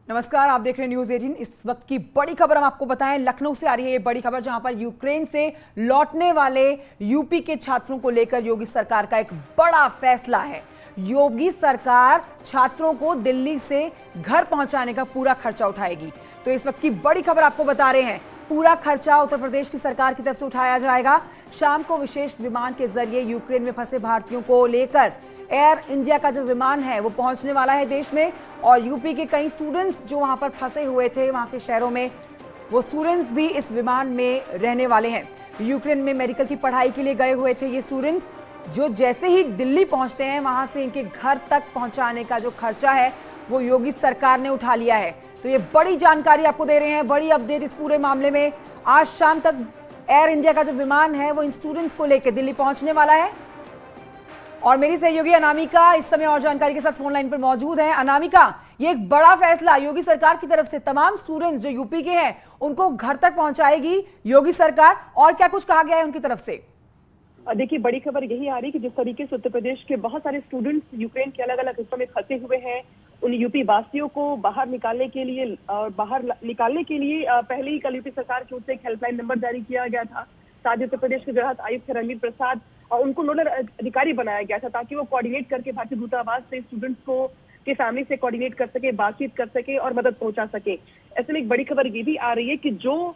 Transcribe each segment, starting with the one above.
नमस्कार, आप देख रहे हैं न्यूज 18। इस वक्त की बड़ी खबर हम आपको बताएं, लखनऊ से आ रही है ये बड़ी खबर, जहां पर यूक्रेन से लौटने वाले यूपी के छात्रों को लेकर योगी सरकार का एक बड़ा फैसला है। योगी सरकार छात्रों को दिल्ली से घर पहुंचाने का पूरा खर्चा उठाएगी। तो इस वक्त की बड़ी खबर आपको बता रहे हैं, पूरा खर्चा उत्तर प्रदेश की सरकार की तरफ से उठाया जाएगा। शाम को विशेष विमान के जरिए यूक्रेन में फंसे भारतीयों को लेकर एयर इंडिया का जो विमान है वो पहुंचने वाला है देश में, और यूपी के कई स्टूडेंट्स जो वहां पर फंसे हुए थे वहां के शहरों में, वो स्टूडेंट्स भी इस विमान में रहने वाले हैं। यूक्रेन में मेडिकल की पढ़ाई के लिए गए हुए थे ये स्टूडेंट्स, जो जैसे ही दिल्ली पहुंचते हैं वहां से इनके घर तक पहुंचाने का जो खर्चा है वो योगी सरकार ने उठा लिया है। तो ये बड़ी जानकारी आपको दे रहे हैं, बड़ी अपडेट इस पूरे मामले में। आज शाम तक एयर इंडिया का जो विमान है वो इन स्टूडेंट्स को लेकर दिल्ली पहुंचने वाला है। और मेरी सहयोगी अनामिका इस समय और जानकारी के साथ फोन लाइन पर मौजूद है। अनामिका, ये एक बड़ा फैसला योगी सरकार की तरफ से, तमाम स्टूडेंट्स जो यूपी के हैं उनको घर तक पहुंचाएगी योगी सरकार, और क्या कुछ कहा गया है उनकी तरफ से? देखिए, बड़ी खबर यही आ रही है कि जिस तरीके से उत्तर प्रदेश के बहुत सारे स्टूडेंट्स यूक्रेन के अलग अलग हिस्सों में फंसे हुए हैं, उन यूपी वासियों को बाहर निकालने के लिए पहले ही कल यूपी सरकार की ओर से एक हेल्पलाइन नंबर जारी किया गया था। साथ ही उत्तर प्रदेश के राहत आयुक्त रणवीर प्रसाद और उनको नोडल अधिकारी बनाया गया था, ताकि वो कोऑर्डिनेट करके भारतीय दूतावास से स्टूडेंट्स को के फैमिली से कोऑर्डिनेट कर सके, बातचीत कर सके और मदद पहुंचा सके। ऐसे में एक बड़ी खबर ये भी आ रही है कि जो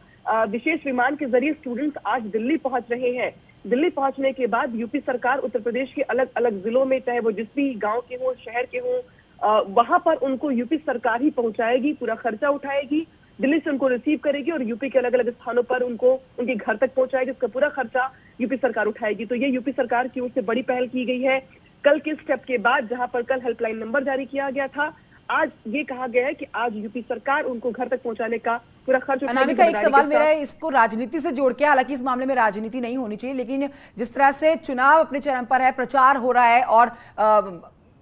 विशेष विमान के जरिए स्टूडेंट्स आज दिल्ली पहुंच रहे हैं, दिल्ली पहुंचने के बाद यूपी सरकार उत्तर प्रदेश के अलग अलग जिलों में, चाहे वो जिस भी गांव के हों, शहर के हों, वहां पर उनको यूपी सरकार ही पहुंचाएगी, पूरा खर्चा उठाएगी, दिल्ली से उनको रिसीव करेगी और यूपी के अलग अलग स्थानों पर उनको उनके घर तक पहुंचाएगी। इसका पूरा खर्चा यूपी सरकार उठाएगी। तो ये यूपी सरकार की ओर से बड़ी पहल की गई है। कल के स्टेप के बाद, जहां पर कल हेल्पलाइन नंबर जारी किया गया था, आज ये कहा गया है कि आज यूपी सरकार उनको घर तक पहुंचाने का पूरा खर्च उठाएगी। अनामिका, एक सवाल मेरा है इसको राजनीति से जोड़ के, हालांकि इस मामले में राजनीति नहीं होनी चाहिए, लेकिन जिस तरह से चुनाव अपने चरम पर है, प्रचार हो रहा है और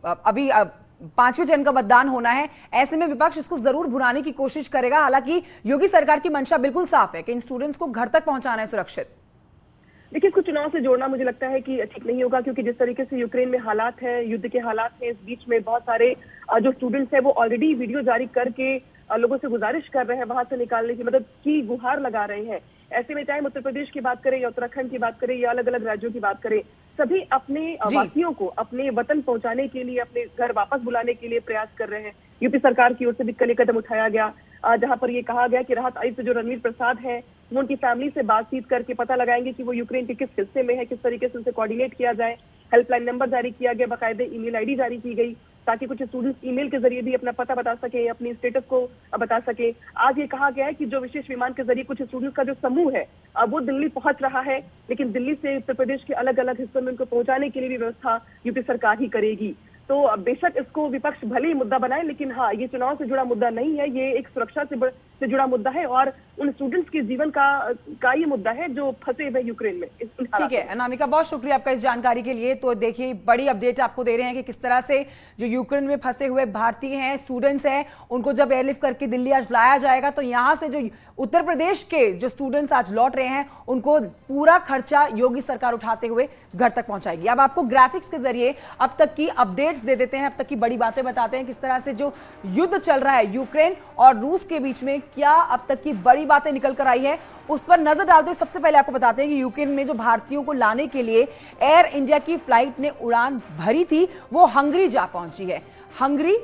अभी 5वें चरण का मतदान होना है, ऐसे में विपक्ष इसको जरूर भुनाने की कोशिश करेगा। हालांकि योगी सरकार की मंशा बिल्कुल साफ है कि इन स्टूडेंट्स को घर तक पहुंचाना है सुरक्षित। देखिए, इसको चुनाव से जोड़ना मुझे लगता है कि ठीक नहीं होगा, क्योंकि जिस तरीके से यूक्रेन में हालात है, युद्ध के हालात है, इस बीच में बहुत सारे जो स्टूडेंट्स हैं वो ऑलरेडी वीडियो जारी करके लोगों से गुजारिश कर रहे हैं वहां से निकालने की, मदद की गुहार लगा रहे हैं। ऐसे में चाहे उत्तर प्रदेश की बात करें या उत्तराखंड की बात करें या अलग अलग राज्यों की बात करें, सभी अपने वासियों को अपने वतन पहुंचाने के लिए, अपने घर वापस बुलाने के लिए प्रयास कर रहे हैं। यूपी सरकार की ओर से भी कल कदम उठाया गया, जहां पर ये कहा गया कि राहत आयुक्त जो रणवीर प्रसाद है वो उनकी फैमिली से बातचीत करके पता लगाएंगे कि वो यूक्रेन के किस हिस्से में है, किस तरीके से उनसे कोऑर्डिनेट किया जाए। हेल्पलाइन नंबर जारी किया गया, बाकायदे ईमेल आईडी जारी की गई, ताकि कुछ स्टूडेंट्स ईमेल के जरिए भी अपना पता बता सके, अपनी स्टेटस को बता सके। आज ये कहा गया है कि जो विशेष विमान के जरिए कुछ स्टूडेंट्स का जो समूह है वो दिल्ली पहुंच रहा है, लेकिन दिल्ली से उत्तर प्रदेश के अलग अलग हिस्सों में उनको पहुंचाने के लिए भी व्यवस्था यूपी सरकार ही करेगी। तो बेशक इसको विपक्ष भले ही मुद्दा बनाए, लेकिन हाँ, ये चुनाव से जुड़ा मुद्दा नहीं है, ये एक सुरक्षा से जुड़ा मुद्दा है और उन स्टूडेंट्स के जीवन का ये मुद्दा है जो फंसे हुए यूक्रेन में। ठीक है अनामिका, बहुत शुक्रिया आपका इस जानकारी के लिए। तो देखिए, बड़ी अपडेट आपको दे रहे हैं कि किस तरह से जो यूक्रेन में फंसे हुए भारतीय हैं, स्टूडेंट्स हैं, उनको जब एयरलिफ्ट करके दिल्ली आज लाया जाएगा, तो यहाँ से जो उत्तर प्रदेश के जो स्टूडेंट्स आज लौट रहे हैं उनको पूरा खर्चा योगी सरकार उठाते हुए घर तक पहुंचाएगी। अब आपको ग्राफिक्स के जरिए अब तक की अपडेट्स दे देते हैं, अब तक की बड़ी बातें बताते हैं, किस तरह से जो युद्ध चल रहा है यूक्रेन और रूस के बीच में, क्या अब तक की बड़ी बातें निकल कर आई है उस पर नजर डालते हुए सबसे पहले आपको बताते हैं कि यूक्रेन में जो भारतीयों को लाने के लिए एयर इंडिया की फ्लाइट ने उड़ान भरी थी वो हंगरी जा पहुंची है। हंगरी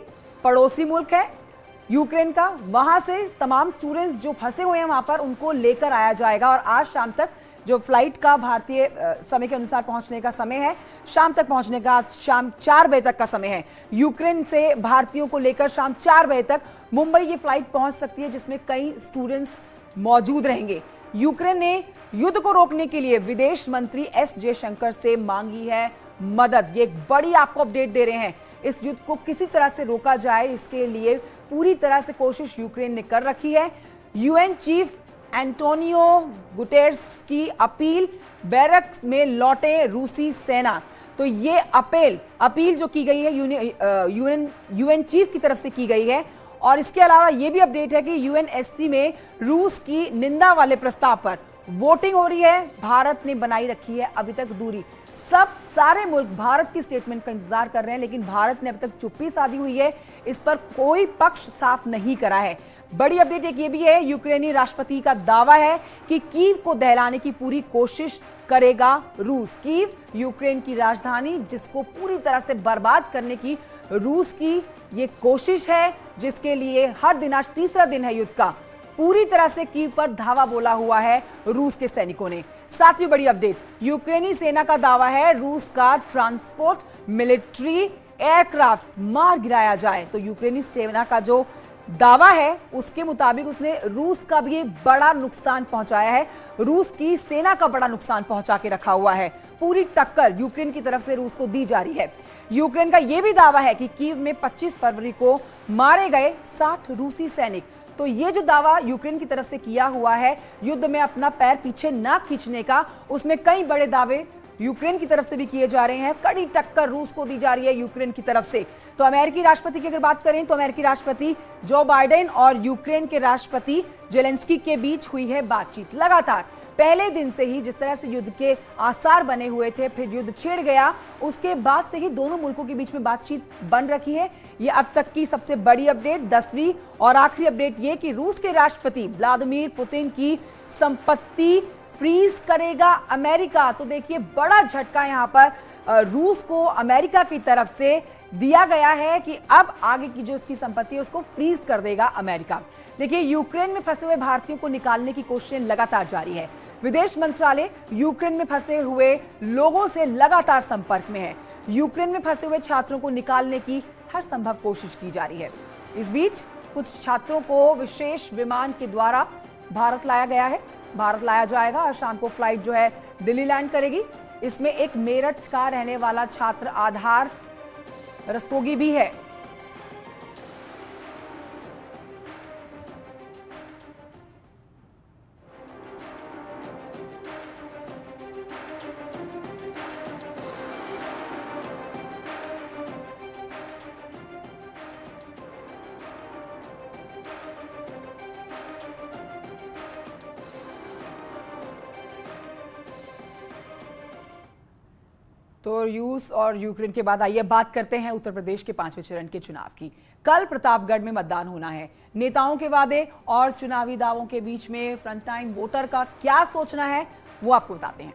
पड़ोसी मुल्क है यूक्रेन का, वहां से तमाम स्टूडेंट्स जो फंसे हुए हैं वहां पर उनको लेकर आया जाएगा और आज शाम तक जो फ्लाइट का भारतीय समय के अनुसार पहुंचने का समय है, शाम तक पहुंचने का शाम 4 बजे तक का समय है। यूक्रेन से भारतीयों को लेकर शाम 4 बजे तक मुंबई ये फ्लाइट पहुंच सकती है, जिसमें कई स्टूडेंट्स मौजूद रहेंगे। यूक्रेन ने युद्ध को रोकने के लिए विदेश मंत्री एस जयशंकर से मांगी है मदद। ये एक बड़ी आपको अपडेट दे रहे हैं, इस युद्ध को किसी तरह से रोका जाए, इसके लिए पूरी तरह से कोशिश यूक्रेन ने कर रखी है। यूएन चीफ एंटोनियो गुटेरेस की अपील, बैरक में लौटे रूसी सेना। तो ये अपील जो की गई है यूएन चीफ की तरफ से की गई है। और इसके अलावा ये भी अपडेट है कि यूएनएससी में रूस की निंदा वाले प्रस्ताव पर वोटिंग हो रही है। भारत ने बनाई रखी है अभी तक दूरी। सब सारे मुल्क भारत की स्टेटमेंट का इंतजार कर रहे हैं, लेकिन भारत ने अब तक चुप्पी साधी हुई है। इस पर कोई पक्ष साफ नहीं करा है। बड़ी अपडेट एक ये भी है, यूक्रेनी राष्ट्रपति का दावा है कि कीव को दहलाने की पूरी कोशिश करेगा रूस। कीव यूक्रेन की राजधानी, जिसको पूरी तरह से बर्बाद करने की रूस की ये कोशिश है, जिसके लिए हर दिन, आज तीसरा दिन है युद्ध का, पूरी तरह से कीव पर धावा बोला हुआ है रूस के सैनिकों ने। सातवीं बड़ी अपडेट, यूक्रेनी सेना का दावा है रूस का ट्रांसपोर्ट मिलिट्री एयरक्राफ्ट मार गिराया जाए। तो यूक्रेनी सेना का जो दावा है उसके मुताबिक उसने रूस का भी बड़ा नुकसान पहुंचाया है, रूस की सेना का बड़ा नुकसान पहुंचा के रखा हुआ है। पूरी टक्कर यूक्रेन की तरफ से रूस को दी जा रही है। यूक्रेन का यह भी दावा है कि कीव में 25 फरवरी को मारे गए 60 रूसी सैनिक। तो ये जो दावा यूक्रेन की तरफ से किया हुआ है युद्ध में अपना पैर पीछे ना खींचने का, उसमें कई बड़े दावे यूक्रेन की तरफ से भी किए जा रहे हैं। कड़ी टक्कर रूस को दी जा रही है यूक्रेन की तरफ से। तो अमेरिकी राष्ट्रपति की अगर बात करें तो अमेरिकी राष्ट्रपति जो बाइडेन और यूक्रेन के राष्ट्रपति जेलेंस्की के बीच हुई है बातचीत। लगातार पहले दिन से ही जिस तरह से युद्ध के आसार बने हुए थे, फिर युद्ध छिड़ गया, उसके बाद से ही दोनों मुल्कों के बीच में बातचीत बन रखी है। ये अब तक की सबसे बड़ी अपडेट। 10वीं और आखिरी अपडेट ये कि रूस के राष्ट्रपति व्लादिमीर पुतिन की संपत्ति फ्रीज करेगा अमेरिका। तो देखिए, बड़ा झटका यहां पर रूस को अमेरिका की तरफ से दिया गया है कि अब आगे की जो इसकी संपत्ति है उसको फ्रीज कर देगा अमेरिका। देखिए, यूक्रेन में फंसे हुए भारतीयों को निकालने की कोशिशें लगातार जारी है। विदेश मंत्रालय यूक्रेन में फंसे हुए लोगों से लगातार संपर्क में है। यूक्रेन में फंसे हुए छात्रों को निकालने की हर संभव कोशिश की जा रही है। इस बीच कुछ छात्रों को विशेष विमान के द्वारा भारत लाया गया है, भारत लाया जाएगा और शाम को फ्लाइट जो है दिल्ली लैंड करेगी। इसमें एक मेरठ का रहने वाला छात्र आधार रस्तोगी भी है। तो रूस और यूक्रेन के बाद आइए बात करते हैं उत्तर प्रदेश के 5वें चरण के चुनाव की। कल प्रतापगढ़ में मतदान होना है। नेताओं के वादे और चुनावी दावों के बीच में फ्रंटलाइन वोटर का क्या सोचना है वो आपको बताते हैं।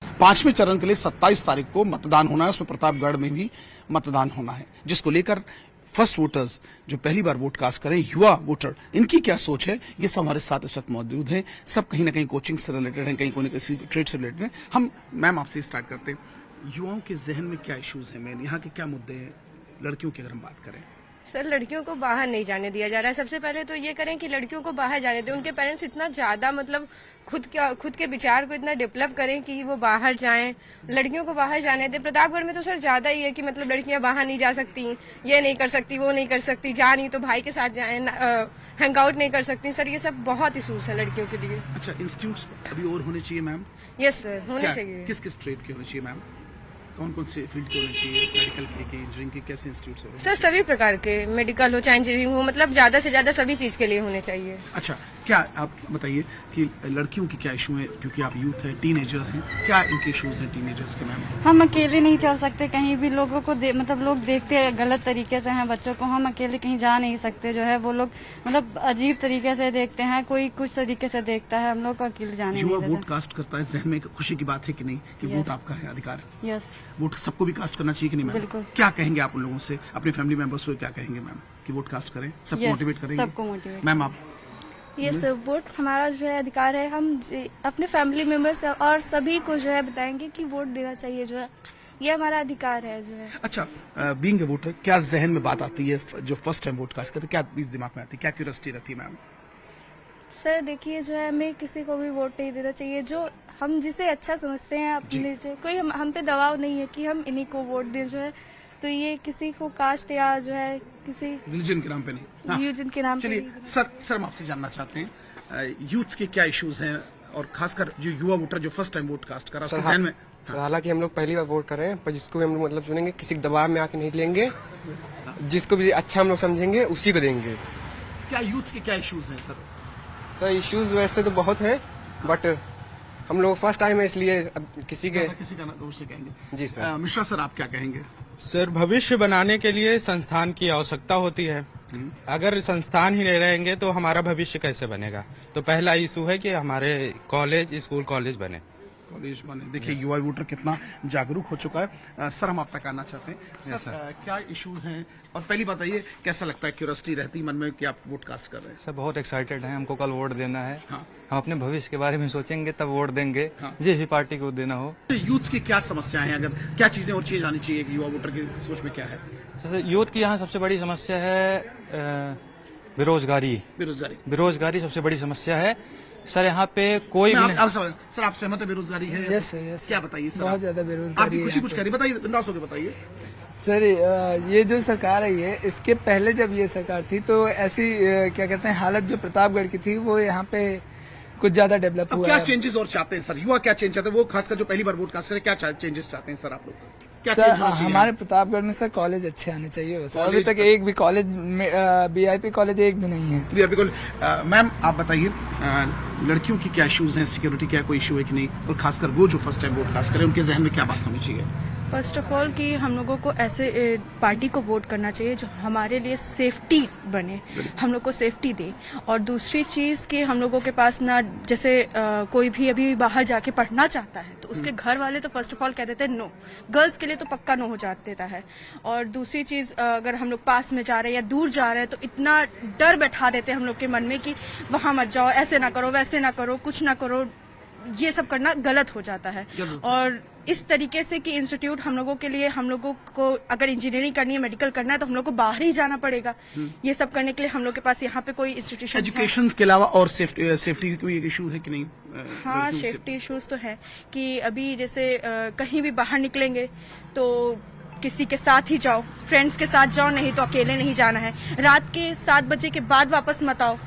पांचवें चरण के लिए 27 तारीख को मतदान होना है। उसमें प्रतापगढ़ में भी मतदान होना है, जिसको लेकर फर्स्ट वोटर्स जो पहली बार वोट कास्ट करें, युवा वोटर, इनकी क्या सोच है, ये सब हमारे साथ इस वक्त मौजूद हैं। सब कहीं ना कहीं कोचिंग से रिलेटेड हैं, कहीं कोई किसी ट्रेड से रिलेटेड हैं। हम मैम आपसे स्टार्ट करते हैं। युवाओं के जहन में क्या इश्यूज हैं, मेन यहाँ के क्या मुद्दे हैं लड़कियों की अगर हम बात करें? सर, लड़कियों को बाहर नहीं जाने दिया जा रहा है। सबसे पहले तो ये करें कि लड़कियों को बाहर जाने दें। उनके पेरेंट्स इतना ज्यादा मतलब खुद के विचार को इतना डेवलप करें कि वो बाहर जाएं, लड़कियों को बाहर जाने दें। प्रतापगढ़ में तो सर ज्यादा ही है कि मतलब लड़कियां बाहर नहीं जा सकती, ये नहीं कर सकती, वो नहीं कर सकती, जा नहीं तो भाई के साथ जाए, हैंग आउट नहीं कर सकती। सर, ये सब बहुत इशूज है लड़कियों के लिए। अच्छा, इंस्टीट्यूट्स अभी और होने चाहिए मैम? यस सर, होने चाहिए। किस किस ट्रेड के होने चाहिए मैम? कौन कौन से फील्ड के होने चाहिए? मेडिकल के, इंजीनियरिंग के, कैसे इंस्टीट्यूट्स होने? सर, सभी प्रकार के, मेडिकल हो चाहे इंजीनियरिंग हो, मतलब ज्यादा से ज्यादा सभी चीज के लिए होने चाहिए। अच्छा, क्या आप बताइए कि लड़कियों की क्या इशू है, क्योंकि आप यूथ हैं, टीनेजर हैं, क्या इनके इश्यूज हैं टीनेजर्स के मैम? हम अकेले नहीं चल सकते कहीं भी, लोगों को मतलब लोग देखते हैं गलत तरीके से हैं बच्चों को, हम अकेले कहीं जा नहीं सकते। जो है वो लोग मतलब अजीब तरीके से देखते हैं, कोई कुछ तरीके से देखता है, हम लोग को अकेले जाने नहीं देते। वोट कास्ट करता है, जहन में खुशी की बात है कि नहीं कि वोट आपका है, अधिकार है? यस, वोट सबको भी कास्ट करना चाहिए कि नहीं मैम? बिल्कुल। क्या कहेंगे आप उन लोगों से, अपने फैमिली मेंबर्स को क्या कहेंगे मैम कि वोट कास्ट करें? सबको मोटिवेट करेंगे? सबको मोटिवेट। मैम आप? ये सब वोट हमारा जो है अधिकार है, हम अपने फैमिली मेंबर्स और सभी को जो है बताएंगे कि वोट देना चाहिए, जो है ये हमारा अधिकार है जो है। अच्छा, बीइंग ए वोटर क्या जहन में बात आती है जो फर्स्ट टाइम वोट कास्ट करते, क्या बीच दिमाग में आती है, क्या क्यूरियोसिटी रहती है मैम? सर देखिए, जो है हमें किसी को भी वोट नहीं देना चाहिए, जो हम जिसे अच्छा समझते हैं अपने, जो कोई हम पे दबाव नहीं है कि हम इन्हीं को वोट दें, जो है तो ये किसी को कास्ट या जो है किसी रिलीजन के नाम पे नहीं, रिलीजन के नाम पे। चलिए सर हम आपसे जानना चाहते हैं यूथ के क्या इश्यूज हैं और खासकर जो युवा वोटर जो फर्स्ट टाइम वोट कास्ट करा, सर, उसके ज़हन में? सर हालांकि हम लोग पहली बार वोट कर रहे हैं, पर जिसको भी हम लोग मतलब चुनेंगे किसी के दबाव में आके नहीं लेंगे, जिसको भी अच्छा हम लोग समझेंगे उसी को देंगे। क्या यूथ के क्या इश्यूज हैं सर? सर इश्यूज वैसे तो बहुत हैं, बट हम लोग फर्स्ट टाइम है इसलिए अब किसी का ना अवश्य कहेंगे। जी सर। मिश्रा सर, आप क्या कहेंगे? सर भविष्य बनाने के लिए संस्थान की आवश्यकता होती है। अगर संस्थान ही नहीं रहेंगे तो हमारा भविष्य कैसे बनेगा? तो पहला इशू है कि हमारे स्कूल कॉलेज बने। देखिए युवा वोटर कितना जागरूक हो चुका है। सर, हम आप तक आना चाहते हैं। सर, क्या इश्यूज हैं, और पहली बताइए कैसा लगता है, क्यूरियोसिटी रहती मन में कि आप वोट कास्ट कर रहे हैं? सर बहुत एक्साइटेड हैं, हमको कल वोट देना है। हाँ। हम अपने भविष्य के बारे में सोचेंगे तब वोट देंगे। हाँ। जिस भी पार्टी को देना हो। यूथ की क्या समस्याएं हैं, अगर क्या चीजें और चीज आनी चाहिए कि युवा वोटर की सोच में क्या है? सर यूथ की यहाँ सबसे बड़ी समस्या है बेरोजगारी सबसे बड़ी समस्या है। सर यहाँ पे कोई भी सर, आप सहमत है बेरोजगारी है? Yes yes. क्या बताइए सर? बहुत ज्यादा बेरोजगारी है। खुशी कुछ करिए, बताइए, बिंदास होकर बताइए। सर ये जो सरकार आई है, इसके पहले जब ये सरकार थी तो ऐसी क्या कहते हैं हालत जो प्रतापगढ़ की थी वो यहाँ पे कुछ ज्यादा डेवलप हुआ क्या है। चेंजेस और चाहते हैं सर? युवा क्या चेंज चाहते हैं, वो खासकर जो पहली बार वोट कास्ट करें, क्या चेंजेस चाहते हैं सर आप लोग? क्या सर चेंज होना चाहिए? हमारे प्रतापगढ़ में सर कॉलेज अच्छे आने चाहिए। सर अभी तक एक भी कॉलेज BIP कॉलेज एक भी नहीं है। मैम, आप बताइए, लड़कियों की क्या इश्यूज हैं, सिक्योरिटी क्या कोई इशू है कि नहीं, और खासकर वो जो फर्स्ट टाइम वोट कास्ट करें उनके जहन में क्या बात होनी चाहिए? फर्स्ट ऑफ ऑल कि हम लोगों को ऐसे पार्टी को वोट करना चाहिए जो हमारे लिए सेफ्टी बने, हम लोग को सेफ्टी दे। और दूसरी चीज़ कि हम लोगों के पास ना, जैसे कोई भी अभी बाहर जाके पढ़ना चाहता है तो उसके घर वाले तो फर्स्ट ऑफ ऑल कह देते हैं नो, गर्ल्स के लिए तो पक्का नो हो देता है। और दूसरी चीज़, अगर हम लोग पास में जा रहे हैं या दूर जा रहे हैं तो इतना डर बैठा देते हैं हम लोग के मन में कि वहाँ मत जाओ, ऐसे ना करो, वैसे ना करो, कुछ ना करो, ये सब करना गलत हो जाता है। और इस तरीके से कि इंस्टीट्यूट हम लोगों के लिए, हम लोगों को अगर इंजीनियरिंग करनी है, मेडिकल करना है तो हम लोग को बाहर ही जाना पड़ेगा। ये सब करने के लिए हम लोग के पास यहाँ पे कोई इंस्टीट्यूशन एजुकेशन के अलावा और सेफ्टी की कोई इशू है कि नहीं? हाँ, सेफ्टी इश्यूज तो है कि अभी जैसे कहीं भी बाहर निकलेंगे तो किसी के साथ ही जाओ, फ्रेंड्स के साथ जाओ, नहीं तो अकेले नहीं जाना है। रात के 7 बजे के बाद वापस मत आओ,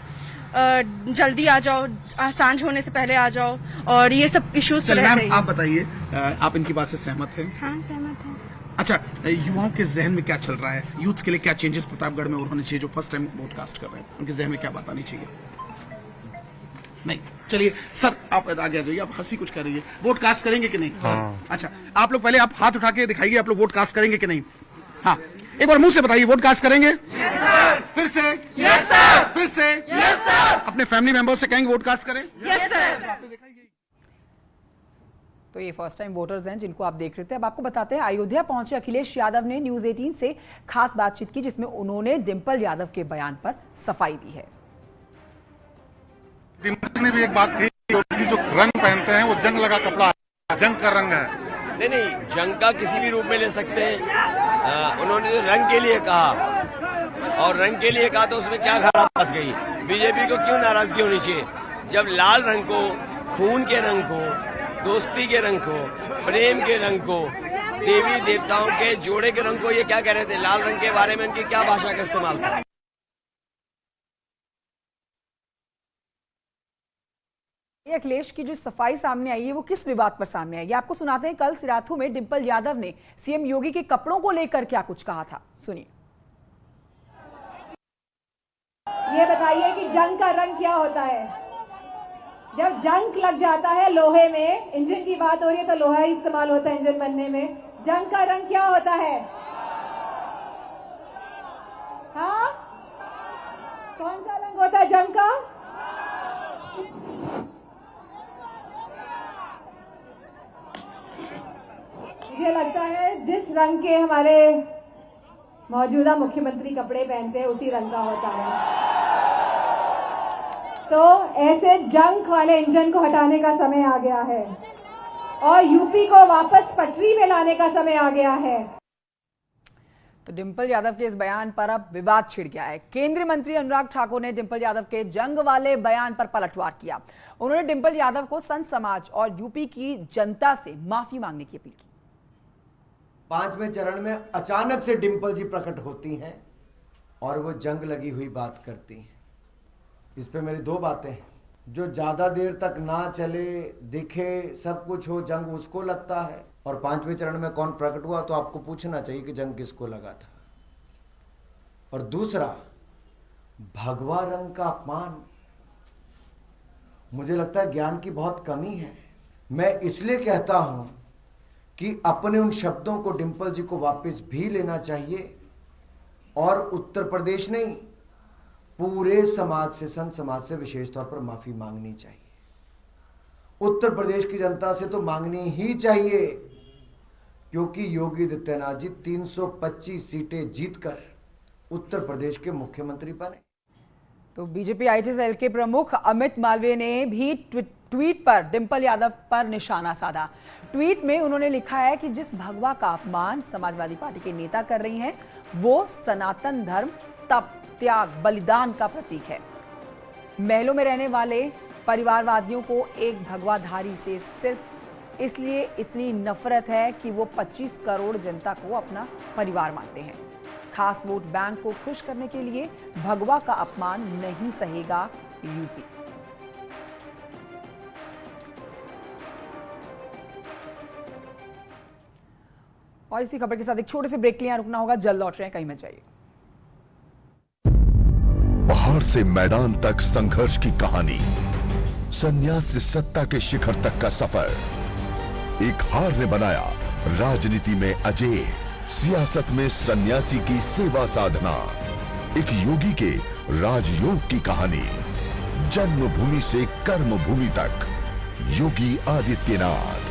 जल्दी आ जाओ, सांझ होने से पहले आ जाओ। और ये सब इश्यूज तो रहते हैं। आप बताइए, आप इनकी बात से सहमत हैं? हाँ, सहमत है। अच्छा, युवाओं के जहन में क्या चल रहा है, यूथ के लिए क्या चेंजेस प्रतापगढ़ में और होने चाहिए जो फर्स्ट टाइम वोट कास्ट कर रहे हैं, उनके जहन में क्या बात आनी चाहिए? नहीं, चलिए सर, आप आगे आ जाइए। आप हंसी कुछ कर रही है, वोट कास्ट करेंगे कि नहीं? हाँ। अच्छा, आप लोग पहले आप हाथ उठा के दिखाइए, आप लोग वोट कास्ट करेंगे कि नहीं? हाँ, एक बार मुंह से बताइए, वोट कास्ट करेंगे? yes, sir! फिर से yes, sir! फिर से yes, sir! अपने फैमिली मेंबर्स से कहेंगे वोट कास्ट करें? yes, sir! तो ये फर्स्ट टाइम वोटर्स हैं जिनको आप देख रहे थे। अब आपको बताते हैं, अयोध्या पहुंचे अखिलेश यादव ने न्यूज 18 से खास बातचीत की जिसमें उन्होंने डिंपल यादव के बयान पर सफाई दी है। डिंपल ने भी एक बात कही, जो रंग पहनते हैं वो जंग लगा कपड़ा, जंग का रंग है। नहीं, जंग का किसी भी रूप में ले सकते हैं। उन्होंने जो रंग के लिए कहा, और रंग के लिए कहा तो उसमें क्या खराब बात गई? बीजेपी को क्यों नाराजगी होनी चाहिए? जब लाल रंग को, खून के रंग को, दोस्ती के रंग को, प्रेम के रंग को, देवी देवताओं के जोड़े के रंग को, ये क्या कह रहे थे? लाल रंग के बारे में इनकी क्या भाषा का इस्तेमाल था? ये अखिलेश की जो सफाई सामने आई है वो किस विवाद पर सामने आई है, आपको सुनाते हैं। कल सिराथू में डिंपल यादव ने सीएम योगी के कपड़ों को लेकर क्या कुछ कहा था, सुनिए। ये बताइए कि जंग का रंग क्या होता है? जब जंग लग जाता है लोहे में, इंजन की बात हो रही है तो लोहा ही इस्तेमाल होता है इंजन बनने में। जंग का रंग क्या होता है? हाँ, कौन सा रंग होता है जंग का? मुझे लगता है जिस रंग के हमारे मौजूदा मुख्यमंत्री कपड़े पहनते हैं उसी रंग का होता है। तो ऐसे जंग वाले इंजन को हटाने का समय आ गया है और यूपी को वापस पटरी में लाने का समय आ गया है। तो डिंपल यादव के इस बयान पर अब विवाद छिड़ गया है। केंद्रीय मंत्री अनुराग ठाकुर ने डिंपल यादव के जंग वाले बयान पर पलटवार किया। उन्होंने डिंपल यादव को संत समाज और यूपी की जनता से माफी मांगने की अपील की। 5वें चरण में अचानक से डिंपल जी प्रकट होती हैं और वो जंग लगी हुई बात करती हैं। इस पे मेरी 2 बातें हैं। जो ज्यादा देर तक ना चले, दिखे, सब कुछ हो, जंग उसको लगता है। और 5वें चरण में कौन प्रकट हुआ तो आपको पूछना चाहिए कि जंग किसको लगा था। और दूसरा, भगवा रंग का अपमान, मुझे लगता है ज्ञान की बहुत कमी है। मैं इसलिए कहता हूं कि अपने उन शब्दों को डिंपल जी को वापस भी लेना चाहिए और उत्तर प्रदेश नहीं, पूरे समाज से, संत समाज से विशेष तौर पर माफी मांगनी चाहिए। उत्तर प्रदेश की जनता से तो मांगनी ही चाहिए, क्योंकि योगी आदित्यनाथ जी 325 सीटें जीतकर उत्तर प्रदेश के मुख्यमंत्री बने। तो बीजेपी आईटी सेल के प्रमुख अमित मालवीय ने भी ट्वीट पर डिंपल यादव पर निशाना साधा। ट्वीट में उन्होंने लिखा है कि जिस भगवा का अपमान समाजवादी पार्टी के नेता कर रही हैं, वो सनातन धर्म, तप, त्याग, बलिदान का प्रतीक है। महलों में रहने वाले परिवारवादियों को एक भगवाधारी से सिर्फ इसलिए इतनी नफरत है कि वो 25 करोड़ जनता को अपना परिवार मानते हैं। खास वोट बैंक को खुश करने के लिए भगवा का अपमान नहीं सहेगा यूपी। और इसी खबर के साथ एक छोटे से ब्रेक के लिए रुकना होगा, जल्द लौट रहे हैं, कहीं मत जाइए। पहाड़ से मैदान तक संघर्ष की कहानी, संन्यास से सत्ता के शिखर तक का सफर। एक हार ने बनाया राजनीति में अजेय, सियासत में सन्यासी की सेवा साधना। एक योगी के राजयोग की कहानी, जन्मभूमि से कर्मभूमि तक। योगी आदित्यनाथ।